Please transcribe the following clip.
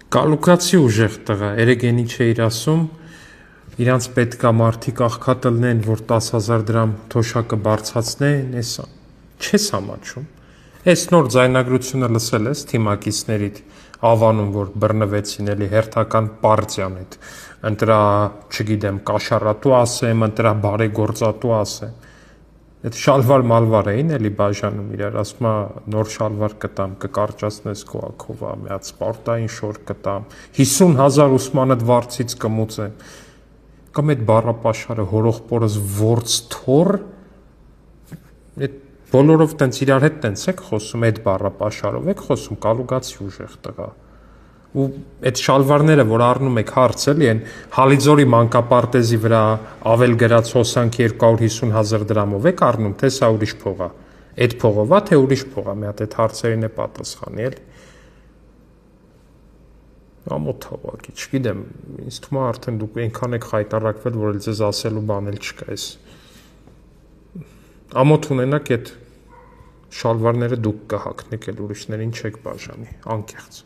Կալուկացի ուժեղ տղա, երեգենի չէիր ասում, իրանց պետքա մարդիկ աղքատլնեն, որ 10,000 դրամ թոշակը բարձացնեն, էսա, չես համաչում, ես նոր ձայնագրությունը լսել ես թիմակիցներիդ ավանում, որ բռնվեցին էլի հերթական պարտիան էդ, ընտրա, չգիտեմ, կաշարատու ասեմ, ընտրա բարեգործատու ասեմ, այդ շալվար մալվար էին էլի բաժանում իրար, ասմա նոր շալվար կտամ, կկարճացնես քո ակովա, միած սպորտային շոր կտամ, 50,000 ուսմանդ վարձից կմուծեմ, կամ այդ բառապաշարը հորողպորս որց թոր, այդ բոլորով տենց իրար հետ տենց եք խոսում, այդ բառապաշարով եք խոսում, կալուգացի ուժեղ տղա, ու այդ շալվարները, որ առնում եք հարց էլի, են Հալիձորի մանկապարտեզի վրա ավել գրած հոսանք 250,000 դրամով եք առնում, թե սա ուրիշ փողա, այդ փողովա, թե ուրիշ փողա, մի հատ այդ հարցերին է պատասխանի, էլի, ամոթ հավակի, չգիտեմ, ինձ թվում է արդեն դուք այնքան եք խայտառակվել, որ ձեզ ասելու բան էլ չկա էս, ամոթ ունենաք այդ շալվարները դուք կհագնեք էլ ուրիշներին չեք բաժանի, անկեղծ